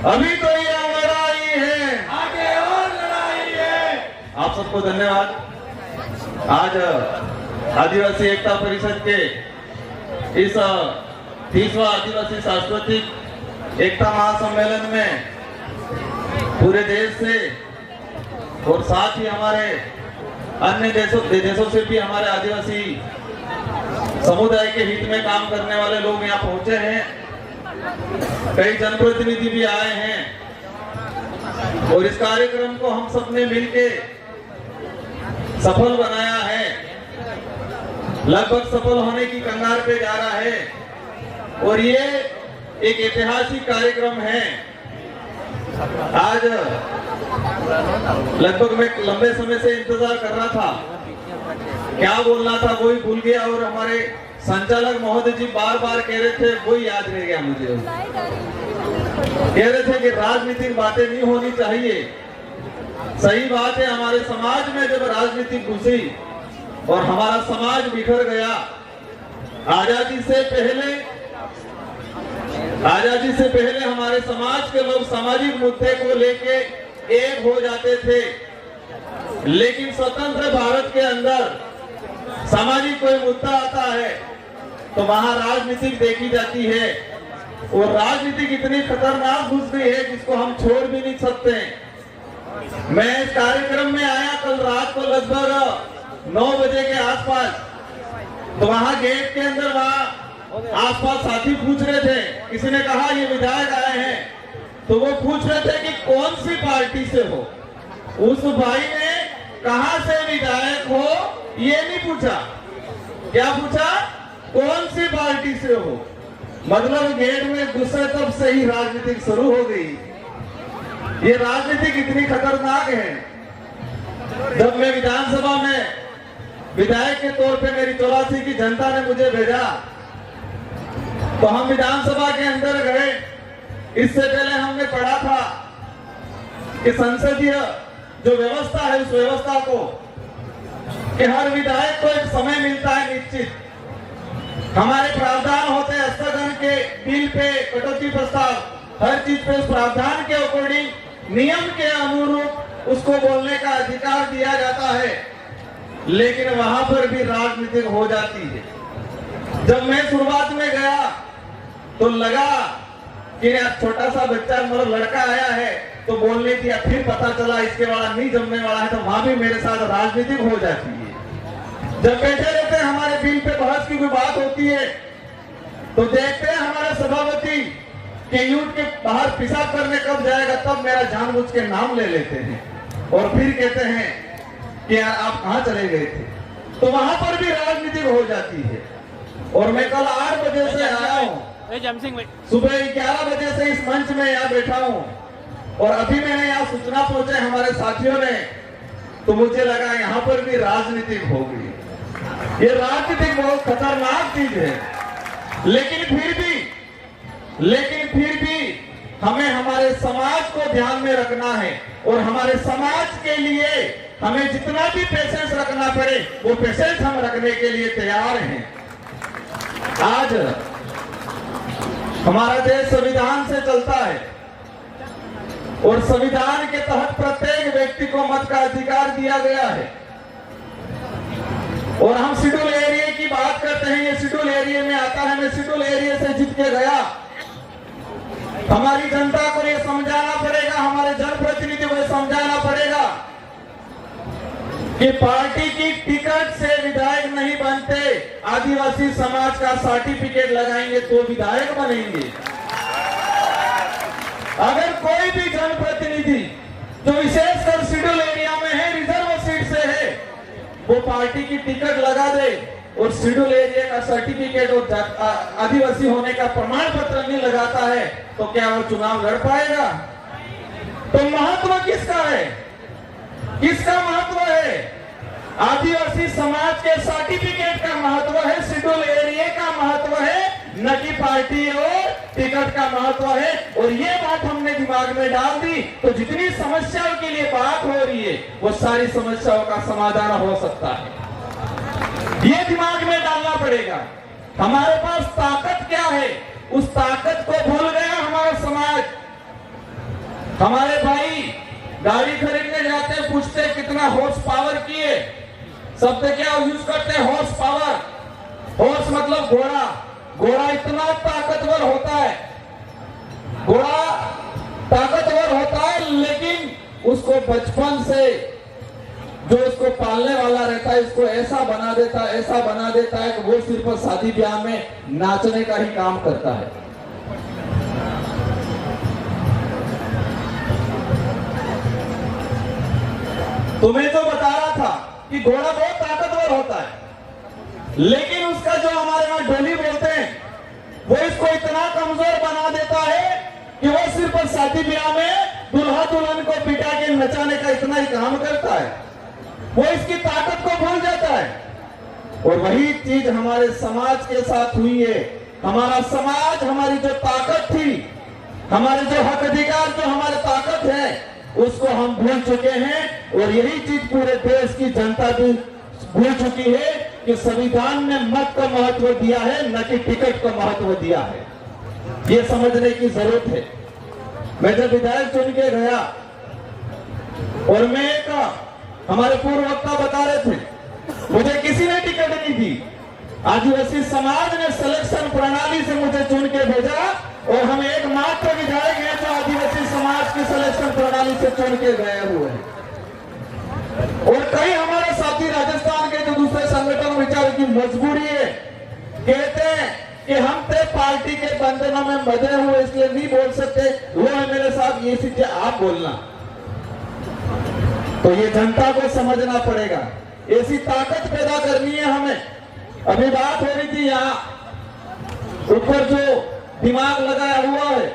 अभी तो ये लड़ाई है, आगे और लड़ाई है। आप सबको धन्यवाद। आज आदिवासी एकता परिषद के इस 30वां आदिवासी सांस्कृतिक एकता महासम्मेलन में पूरे देश से और साथ ही हमारे अन्य देशों से भी हमारे आदिवासी समुदाय के हित में काम करने वाले लोग यहाँ पहुंचे हैं। कई जनप्रतिनिधि भी आए हैं और इस कार्यक्रम को हम सबने मिलके सफल बनाया है। लगभग सफल होने की कगार पे जा रहा है और ये एक ऐतिहासिक कार्यक्रम है। आज लगभग मैं लंबे समय से इंतजार कर रहा था, क्या बोलना था वही भूल गया और हमारे संचालक महोदय जी बार बार कह रहे थे, वही याद रह गया मुझे। कह रहे थे कि राजनीतिक बातें नहीं होनी चाहिए। सही बात है, हमारे समाज में जब राजनीति घुसी और हमारा समाज बिखर गया, आजादी से पहले हमारे समाज के लोग सामाजिक मुद्दे को लेके एक हो जाते थे, लेकिन स्वतंत्र भारत के अंदर सामाजिक कोई मुद्दा आता है तो वहां राजनीतिक देखी जाती है और राजनीतिक इतनी खतरनाक घुस गई है जिसको हम छोड़ भी नहीं सकते। मैं इस कार्यक्रम में आया कल रात को लगभग 9 बजे के आसपास, तो वहां गेट के अंदर वहां आसपास साथी पूछ रहे थे, किसी ने कहा ये विधायक आए हैं, तो वो पूछ रहे थे कि कौन सी पार्टी से हो। उस भाई ने कहां से विधायक हो ये नहीं पूछा, क्या पूछा, कौन सी पार्टी से हो। मतलब गेट में गुस्सा तब से ही राजनीतिक शुरू हो गई। ये राजनीतिक इतनी खतरनाक है। जब मैं विधानसभा में विधायक के तौर पे मेरी 84 की जनता ने मुझे भेजा तो हम विधानसभा के अंदर गए। इससे पहले हमने पढ़ा था कि संसदीय जो व्यवस्था है उस व्यवस्था को कि हर विधायक को एक समय मिलता है निश्चित। हमारे प्रावधान होते हैं स्थगन के, बिल पे, कटौती प्रस्ताव, हर चीज पे उस प्रावधान के अकॉर्डिंग नियम के अनुरूप उसको बोलने का अधिकार दिया जाता है, लेकिन वहां पर भी राजनीतिक हो जाती है। जब मैं शुरुआत में गया तो लगा कि यार छोटा सा बच्चा मतलब लड़का आया है तो बोलने दिया, फिर पता चला इसके वाला नहीं जमने वाला है, तो वहां भी मेरे साथ राजनीतिक हो जाती है। जब बैठे रहते हैं हमारे बिल पे बहस की कोई बात होती है तो देखते हैं हमारे सभापति के यूट के बाहर पेशाब करने कब जाएगा, तब मेरा जानबूझ के नाम ले लेते हैं और फिर कहते हैं कि यार आप कहां चले गए थे। तो वहां पर भी राजनीतिक हो जाती है। और मैं कल 8 बजे से आया हूँ, सुबह 11 बजे से इस मंच में यहाँ बैठा हूँ और अभी मैंने यहाँ सूचना पहुंचे हमारे साथियों ने, तो मुझे लगा यहाँ पर भी राजनीतिक हो गई। ये राजनीतिक बहुत खतरनाक चीज है, लेकिन फिर भी हमें हमारे समाज को ध्यान में रखना है और हमारे समाज के लिए हमें जितना भी पेशेंस रखना पड़े वो पेशेंस हम रखने के लिए तैयार हैं। आज हमारा देश संविधान से चलता है और संविधान के तहत प्रत्येक व्यक्ति को मत का अधिकार दिया गया है। और हम शेड्यूल एरिया की बात करते हैं, ये शेड्यूल एरिया में आता है। मैं शेड्यूल एरिया से जीत के गया। हमारी जनता को ये समझाना पड़ेगा, हमारे जनप्रतिनिधि को समझाना पड़ेगा कि पार्टी की टिकट से विधायक नहीं बनते, आदिवासी समाज का सर्टिफिकेट लगाएंगे तो विधायक बनेंगे। अगर कोई भी जनप्रतिनिधि जो विशेषकर शेड्यूल एरिया में है, रिजर्व सीट से है, वो पार्टी की टिकट लगा दे और शेड्यूल एरिया का सर्टिफिकेट और आदिवासी होने का प्रमाण पत्र नहीं लगाता है तो क्या वो चुनाव लड़ पाएगा? तो महत्व किसका है? किसका महत्व है? आदिवासी समाज के सर्टिफिकेट का महत्व है, शेड्यूल एरिया का महत्व है, न कि पार्टी और टिकट का महत्व है। और ये बात हमने दिमाग में डाल दी तो जितनी समस्याओं के लिए बात हो रही है वो सारी समस्याओं का समाधान हो सकता है। ये दिमाग में डालना पड़ेगा। हमारे पास ताकत क्या है, उस ताकत को भूल गया हमारा समाज। हमारे भाई गाड़ी खरीदने जाते हैं, पूछते हैं कितना हॉर्स पावर की है। शब्द क्या यूज करते हैं? Horse power. हॉर्स मतलब घोड़ा। घोड़ा इतना ताकतवर होता है, घोड़ा ताकतवर होता है, लेकिन उसको बचपन से जो इसको पालने वाला रहता है इसको ऐसा बना देता है कि वो सिर्फ शादी ब्याह में नाचने का ही काम करता है। तुम्हें तो बता रहा था कि घोड़ा बहुत ताकतवर होता है, लेकिन उसका जो हमारे यहाँ डोली बोलते हैं वो इसको इतना कमजोर बना देता है कि वो सिर्फ शादी ब्याह में दुल्हा दुल्हन को बिठा के नचाने का इतना ही काम करता है, वो इसकी ताकत को भूल जाता है। और वही चीज हमारे समाज के साथ हुई है। हमारा समाज, हमारी जो ताकत थी, हमारे जो हक अधिकार, जो हमारे ताकत है, उसको हम भूल चुके हैं। और यही चीज पूरे देश की जनता भी भूल चुकी है कि संविधान ने मत का महत्व दिया है, न कि टिकट का महत्व दिया है। ये समझने की जरूरत है। मैं जब विधायक चुन के गया और मैं हमारे पूर्व वक्ता बता रहे थे, मुझे किसी ने टिकट नहीं दी। आदिवासी समाज ने सिलेक्शन प्रणाली से मुझे चुन के भेजा और हम एकमात्र विधायक हैं जो आदिवासी समाज की सिलेक्शन प्रणाली से चुन के गए हुए हैं। और कई हमारे साथी राजस्थान के जो दूसरे संगठन विचार की मजबूरी है, कहते हैं कि हम तो पार्टी के बंधनों में बंधे हुए इसलिए नहीं बोल सकते, वो है मेरे साथ ये चीजें आप बोलना। तो ये जनता को समझना पड़ेगा, ऐसी ताकत पैदा करनी है हमें। अभी बात हो रही थी यहाँ ऊपर जो दिमाग लगाया हुआ है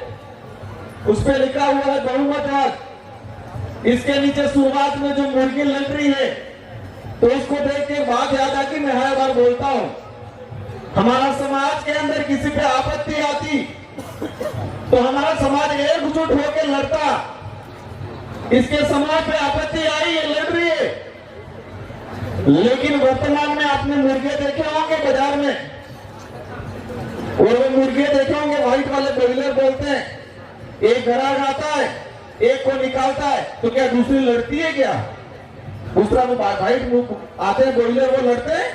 उस पर लिखा हुआ है बहुमतवाद। इसके नीचे शुरुआत में जो मुर्गी लग रही है, तो इसको देख के बात याद आ कि मैं हर बार बोलता हूं, हमारा समाज के अंदर किसी पे आपत्ति आती तो हमारा समाज एकजुट होकर लड़ता। इसके समाज पे आपत्ति आई, ये लड़ रही है, लेकिन वर्तमान में आपने मुर्गे देखे होंगे बाजार में, और वो मुर्गे देखे होंगे व्हाइट वाले ब्रॉयलर बोलते हैं। एक ग्राहक आता है, एक को निकालता है, तो क्या दूसरी लड़ती है? क्या दूसरा वो व्हाइट आते हैं ब्रॉयलर, वो लड़ते हैं?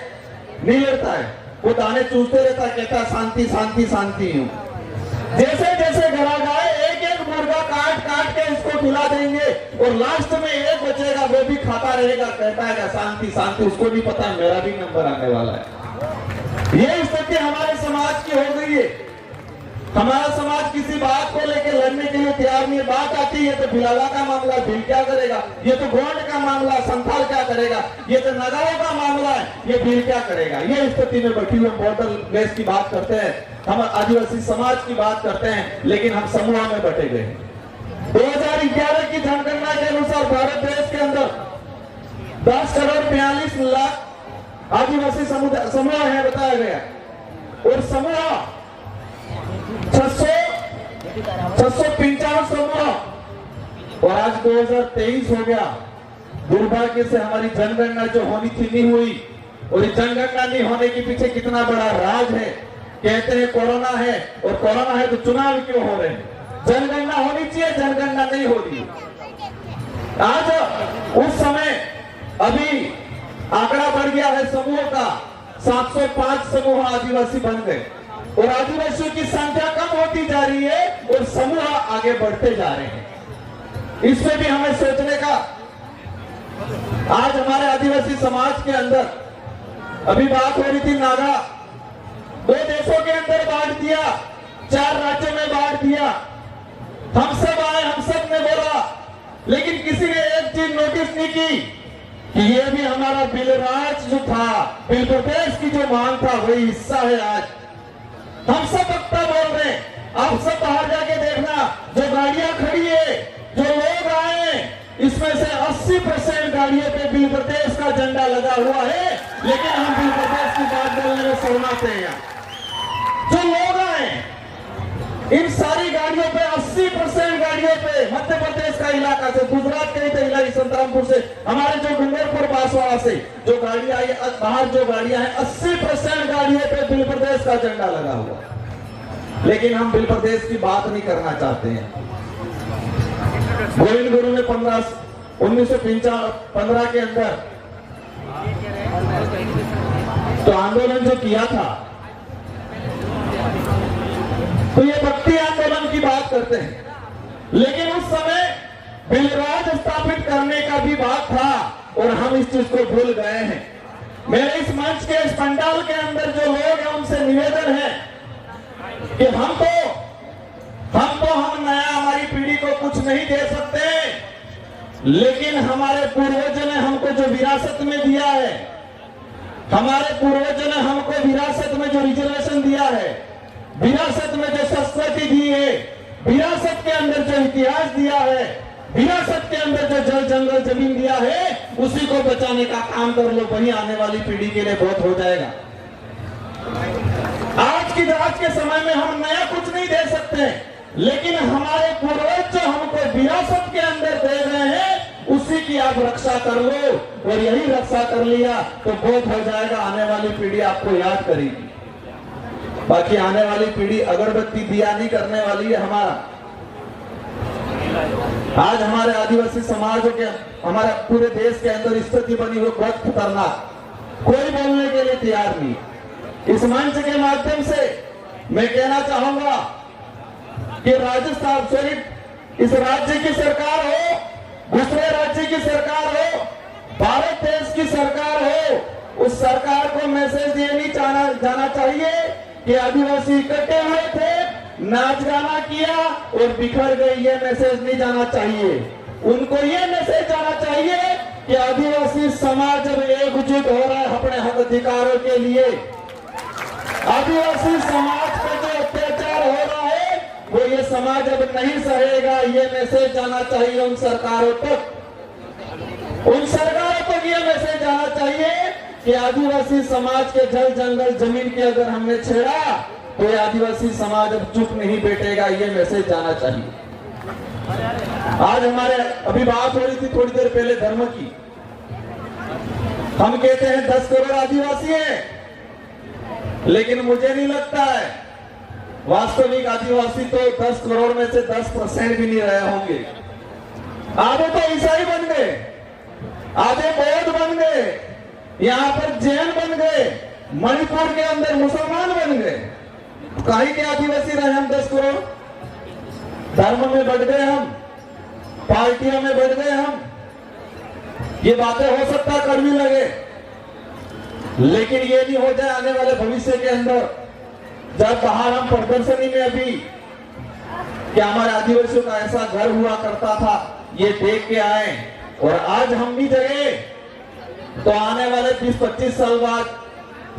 नहीं लड़ता है, वो दाने चूसते रहता है, कहता है शांति शांति शांति हूं। जैसे जैसे ग्राहक आए एक एक मुर्गा काट काट के इसको खिला देंगे और लास्ट में एक बचेगा, वो भी खाता रहेगा, कहता है शांति शांति। उसको नहीं पता मेरा भी नंबर आने वाला है। ये स्थिति हमारे समाज की हो गई है। हमारा समाज किसी बात को लेकर लड़ने के लिए तैयार नहीं है। बात आती है तो भिलाला का मामला, भील क्या करेगा? ये तो गोंड का मामला, संथाल क्या करेगा? ये तो नगाओं का मामला है, ये भील क्या करेगा? ये स्थिति में बैठी हुए बॉर्डर बेस की बात करते हैं, हम आदिवासी समाज की बात करते हैं, लेकिन हम समूह में बटे गए। 2011 की जनगणना के अनुसार भारत देश के अंदर 10 करोड़ 42 लाख आदिवासी समूह है बताया गया, और समूह 655 समूह, और आज 2023 हो गया। दुर्भाग्य से हमारी जनगणना जो होनी थी नहीं हुई, और जनगणना नहीं होने के पीछे कितना बड़ा राज है। कहते हैं कोरोना है, और कोरोना है तो चुनाव क्यों हो रहे हैं? जनगणना होनी चाहिए, जनगणना नहीं हो रही। आज उस समय अभी आंकड़ा बढ़ गया है समूह का, 705 समूह आदिवासी बन गए, और आदिवासियों की संख्या कम होती जा रही है और समूह आगे बढ़ते जा रहे हैं। इसमें भी हमें सोचने का। आज हमारे आदिवासी समाज के अंदर अभी बात हो रही थी नागा, 2 देशों के अंदर बांट दिया, 4 राज्यों में बांट दिया। हम सब आए, हम सब ने बोला, लेकिन किसी ने एक चीज नोटिस नहीं की कि ये भी हमारा बिल राज जो था, बिल प्रदेश की जो मांग था, वही हिस्सा है। आज हम सब वक्ता बोल रहे हैं, आप सब बाहर जाके देखना, जो गाड़ियां खड़ी है, जो लोग आए, इसमें से 80% गाड़ियों पे बिल प्रदेश का झंडा लगा हुआ है, लेकिन हम बिल प्रदेश की बात बोलने में शर्माते हैं। जो लोग आए, इन सारी गाड़ियों पे 80% गाड़ियों पे मध्य प्रदेश का इलाका से, गुजरात के इलाके संतरामपुर से, हमारे जो डूंगरपुर बांसवाड़ा से जो गाड़ियां आई, बाहर जो गाड़ियां हैं, 80% गाड़ियों पे बिल प्रदेश का झंडा लगा हुआ। लेकिन हम बिल प्रदेश की बात नहीं करना चाहते हैं। गोविंद गुरु ने 1915 के अंदर तो आंदोलन जो किया था, तो ये भक्ति आंदोलन की बात करते हैं, लेकिन उस समय बिलराज स्थापित करने का भी बात था और हम इस चीज को भूल गए हैं। मेरे इस मंच के, इस पंडाल के अंदर जो लोग हैं उनसे निवेदन है कि हम नया, हमारी पीढ़ी को कुछ नहीं दे सकते, लेकिन हमारे पूर्वजों ने हमको जो विरासत में दिया है, हमारे पूर्वजों ने हमको विरासत में जो रिजर्वेशन दिया है, विरासत में जो संस्कृति दी है, विरासत के अंदर जो इतिहास दिया है, विरासत के अंदर जो जल जंगल जमीन दिया है, उसी को बचाने का काम कर लो, वही आने वाली पीढ़ी के लिए बहुत हो जाएगा। आज के समय में हम नया कुछ नहीं दे सकते, लेकिन हमारे पूर्वज जो हमको विरासत के अंदर दे रहे हैं, उसी की आप रक्षा कर लो, और यही रक्षा कर लिया तो बहुत हो जाएगा। आने वाली पीढ़ी आपको याद करेगी। बाकी आने वाली पीढ़ी अगरबत्ती दिया नहीं करने वाली है। आज हमारे आदिवासी समाजों के, हमारे पूरे देश के अंदर स्थिति बनी हुई बहुत खतरनाक, कोई बोलने के लिए तैयार नहीं। इस मंच के माध्यम से मैं कहना चाहूंगा कि राजस्थान, इस राज्य की सरकार हो, दूसरे राज्य की सरकार हो, भारत देश की सरकार हो, उस सरकार को मैसेज ये नहीं जाना चाहिए कि आदिवासी इकट्ठे हुए थे, नाच गाना किया और बिखर गए, ये मैसेज नहीं जाना चाहिए। उनको ये मैसेज जाना चाहिए कि आदिवासी समाज जब एकजुट हो रहा है अपने हक अधिकारों के लिए, आदिवासी समाज पर जो अत्याचार हो रहा है वो ये समाज अब नहीं सहेगा, ये मैसेज जाना चाहिए उन सरकारों तक। उन सरकारों तक ये मैसेज जाना चाहिए कि आदिवासी समाज के जल जंगल जमीन की अगर हमने छेड़ा तो ये आदिवासी समाज अब चुप नहीं बैठेगा, ये मैसेज जाना चाहिए। आज हमारे अभी बात हो रही थी थोड़ी देर पहले धर्म की। हम कहते हैं 10 करोड़ आदिवासी हैं, लेकिन मुझे नहीं लगता है वास्तविक आदिवासी तो 10 करोड़ में से 10% भी नहीं रहे होंगे। आधे तो ईसाई बन गए, आधे बौद्ध बन गए, यहाँ पर जैन बन गए, मणिपुर के अंदर मुसलमान बन गए। कहीं के आदिवासी रहे हम 10 करोड़? धर्म में बढ़ गए हम, पार्टियों में बढ़ गए हम। ये बातें हो सकता कड़वी लगे, लेकिन ये नहीं हो जाए आने वाले भविष्य के अंदर, जब बाहर हम प्रदर्शनी में अभी कि हमारे आदिवासियों का ऐसा घर हुआ करता था, ये देख के आए और आज हम भी जगे, तो आने वाले 20-25 साल बाद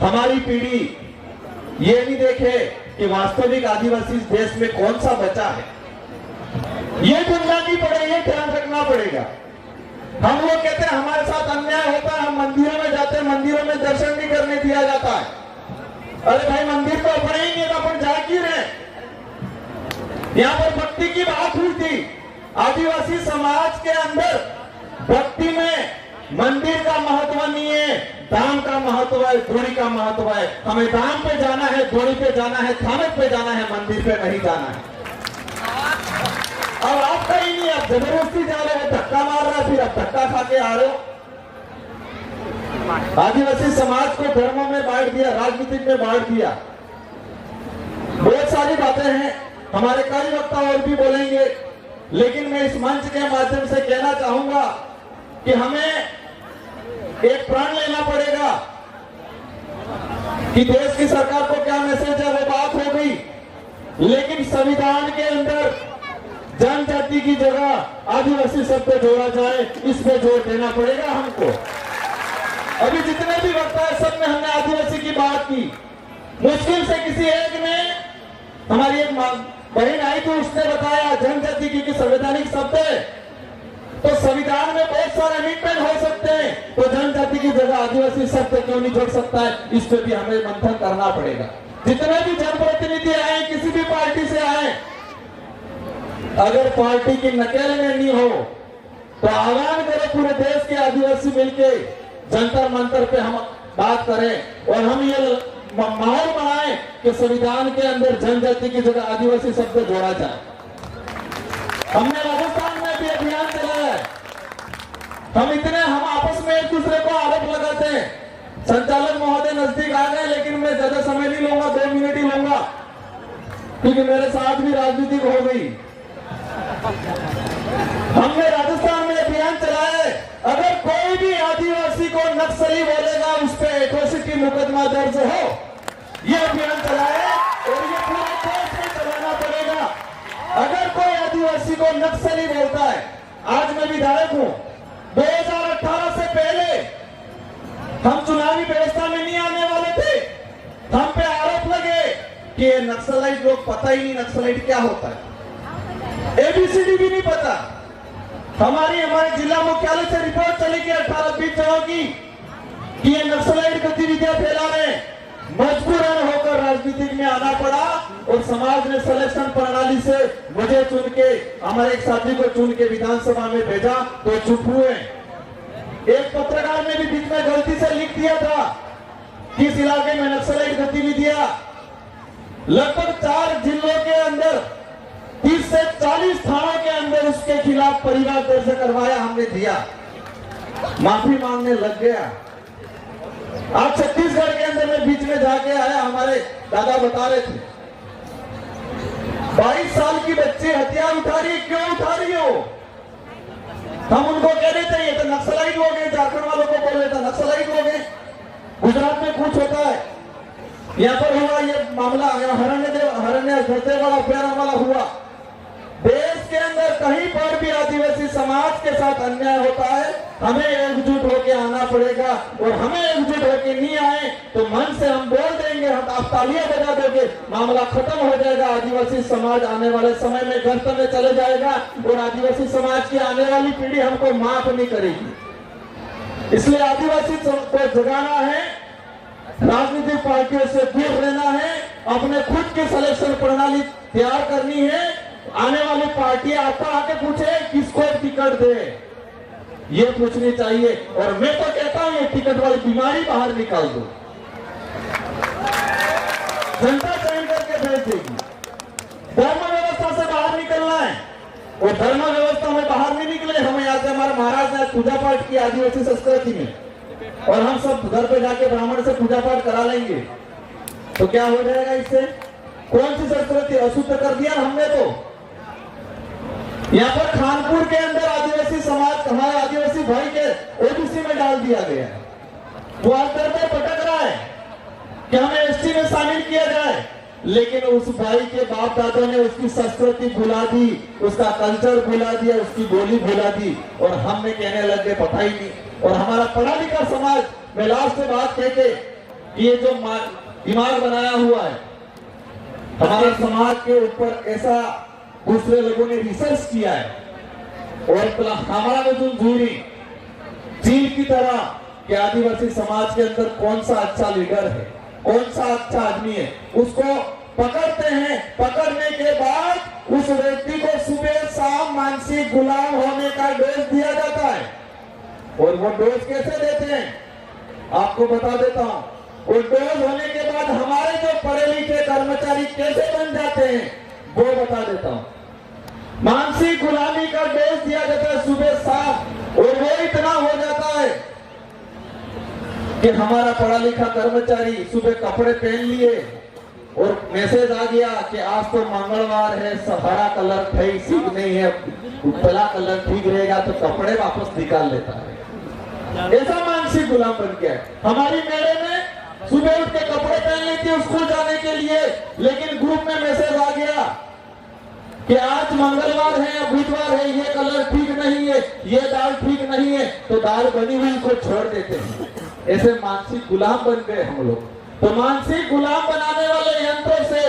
हमारी पीढ़ी ये नहीं देखे कि वास्तविक आदिवासी इस देश में कौन सा बचा है। ये बुनियादी पड़े, ये ध्यान रखना पड़ेगा। हम लोग कहते हैं हमारे साथ अन्याय होता है, हम मंदिरों में जाते हैं, मंदिरों में दर्शन नहीं करने दिया जाता है। अरे भाई मंदिर तो अपने ही नहीं, अपन जा क्यों रहे? यहाँ पर भक्ति की बात हुई थी। आदिवासी समाज के अंदर भक्ति में मंदिर का महत्व नहीं है, धाम का महत्व है, धोड़ी का महत्व है। हमें धाम पे जाना है, धोड़ी पे जाना है, थानक पे जाना है, मंदिर पे नहीं जाना है। अब आपका ही नहीं, आप जबरदस्ती जा रहे हो, धक्का मार रहा है, फिर आप धक्का खा के आ रहे हो। आदिवासी समाज को धर्मों में बांट दिया, राजनीतिक में बांट दिया। बहुत सारी बातें हैं, हमारे कई वक्ता और भी बोलेंगे, लेकिन मैं इस मंच के माध्यम से कहना चाहूंगा कि हमें एक प्रण लेना पड़ेगा कि देश की सरकार को क्या मैसेज है, वो बात हो गई, लेकिन संविधान के अंदर जनजाति की जगह आदिवासी शब्द जोड़ा जाए, इस पे जोर देना पड़ेगा हमको। अभी जितने भी वक्ता है सब में हमने आदिवासी की बात की, मुश्किल से किसी एक ने, हमारी एक बहन आई थी, उसने बताया जनजाति की संवैधानिक शब्द है, तो संविधान में बहुत सारे अमेंडमेंट हो सकते हैं, तो जनजाति की जगह आदिवासी शब्द क्यों नहीं जोड़ सकता है, इस पे भी हमें मंथन करना पड़ेगा। जितने भी जनप्रतिनिधि आए, किसी भी पार्टी से आए, अगर पार्टी की नकेल में नहीं हो तो आह्वान करें पूरे देश के आदिवासी मिलके जंतर मंतर पे हम बात करें और हम ये माहौल बनाएं कि संविधान के अंदर जनजाति की जगह आदिवासी शब्द जोड़ा जाए। हमने राजस्थान में भी अभियान चलाया है। हम आपस में एक दूसरे को आरोप लगाते हैं। संचालक महोदय नजदीक आ गए, लेकिन मैं ज्यादा समय नहीं लूंगा, 2 मिनट ही लूंगा, क्योंकि मेरे साथ भी राजनीतिक हो गई। हमने राजस्थान में अभियान चलाया है, अगर कोई भी आदिवासी को नक्सली बोलेगा उस पर एट्रोसिटी मुकदमा दर्ज हो। यह अभियान चलाया है और ये पूरे देश में चलाना पड़ेगा। अगर कोई आदिवासी को नक्सली बोलता है, आज मैं विधायक हूं, 2018 से पहले हम चुनावी व्यवस्था में नहीं आने वाले थे। हम पे आरोप लगे कि ये नक्सलाइट लोग, पता ही नहीं नक्सलाइट क्या होता है, एबीसीडी भी नहीं पता। हमारे जिला मुख्यालय से रिपोर्ट चली कि 18-20 जगहों की कि ये नक्सलाइट गतिविधियां फैला रहे हैं। मजबूरन होकर राजनीति में आना पड़ा और समाज ने सिलेक्शन प्रणाली से मुझे चुन के, हमारे एक साथी को चुन के विधानसभा में भेजा, तो चुप हुए। एक पत्रकार ने भी बीच में गलती से लिख दिया था कि इस इलाके में नक्सलाइट गतिविधियां, लगभग 4 जिलों के अंदर 30 से 40 थानों के अंदर उसके खिलाफ परिवार दर्ज करवाया, हमने दिया, माफी मांगने लग गया। आज छत्तीसगढ़ के अंदर में बीच में जाके आया, हमारे दादा बता रहे थे 22 साल की बच्ची हथियार उठा रही, क्यों उठा रही हो? हम उनको कह रहे थे ये तो नक्सलाइट हो गए, झारखंड वालों को बोल रहे थे नक्सलाइट हो गए। गुजरात में कुछ होता है, यहाँ पर हुआ ये मामला, हरण्य वाला अभ्यारण्य वाला हुआ। देश के अंदर कहीं पर भी आदिवासी समाज के साथ अन्याय होता है, हमें एकजुट होकर आना पड़ेगा। और हमें एकजुट होकर नहीं आए तो मन से हम बोल देंगे, आप तालियां बजा दोगे, मामला खत्म हो जाएगा। आदिवासी समाज आने वाले समय में गर्त में चले जाएगा और आदिवासी समाज की आने वाली पीढ़ी हमको माफ नहीं करेगी। इसलिए आदिवासी को जगाना है, राजनीतिक पार्टियों से दूर रहना है, अपने खुद की सिलेक्शन प्रणाली तैयार करनी है। आने वाली पार्टी आपको आके पूछे किसको टिकट दे, ये पूछनी चाहिए। और मैं तो कहता हूं ये टिकट वाली बीमारी बाहर निकाल दो, जनता चयन करके भेज देगी। धर्म व्यवस्था से बाहर निकलना है और धर्म व्यवस्था में बाहर नहीं निकले। हम यहाँ से, हमारे महाराज ने पूजा पाठ की आदिवासी संस्कृति में, और हम सब घर पे जाके ब्राह्मण से पूजा पाठ करा लेंगे, तो क्या हो जाएगा इससे? कौन सी संस्कृति अशुद्ध कर दिया हमने? तो यहाँ पर खानपुर के अंदर आदिवासी समाज, हमारे आदिवासी भाई के ओबीसी में डाल दिया गया है। वो हर तरफ भटक रहा है कि हमें एसटी में शामिल किया जाए, लेकिन उस भाई के बाप दादा ने उसकी संस्कृति भुला दी, उसका कल्चर भुला दिया, उसकी बोली भुला दी, और हमने कहने लगे पता ही नहीं। और हमारा पढ़ा लिखा समाज, मैं लास्ट में बात कहते, ये जो दिमाग बनाया हुआ है हमारे समाज के ऊपर, ऐसा दूसरे लोगों ने रिसर्च किया है और हमारा में जो दूरी चील की तरह कि आदिवासी समाज के अंदर कौन सा अच्छा लीडर है, कौन सा अच्छा आदमी है, उसको पकड़ते हैं। पकड़ने के बाद उस व्यक्ति को सुबह शाम मानसिक गुलाम होने का डोज दिया जाता है। और वो डोज कैसे देते हैं आपको बता देता हूं। वो डोज होने के बाद हमारे जो पढ़े लिखे कर्मचारी कैसे बन जाते हैं वो बता देता हूं। मानसिक गुलामी का डोज दिया जाता है सुबह शाम, और वो इतना हो जाता है कि हमारा पढ़ा लिखा कर्मचारी सुबह कपड़े पहन लिए और मैसेज आ गया कि आज तो मंगलवार है, हरा कलर ठीक नहीं है, पीला कलर ठीक रहेगा, तो कपड़े वापस निकाल लेता है। ऐसा मानसिक गुलाम बन गया है। हमारी मैडम में सुबह उठ के कपड़े पहन लेती है स्कूल जाने के लिए, लेकिन ग्रुप में मैसेज आ गया कि आज मंगलवार है या बुधवार है, ये कलर ठीक नहीं है, ये दाल ठीक नहीं है, तो दाल बनी हुई को छोड़ देते हैं। ऐसे मानसिक गुलाम बन गए हम लोग। तो मानसिक गुलाम बनाने वाले यंत्रों से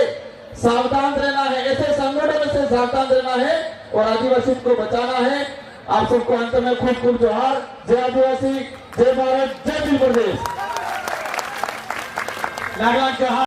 सावधान रहना है, ऐसे संगठनों से सावधान रहना है और आदिवासी को बचाना है। आप सबको अंत में खूब खूब जोहार। जय आदिवासी, जय भारत, जय दिल प्रदेश।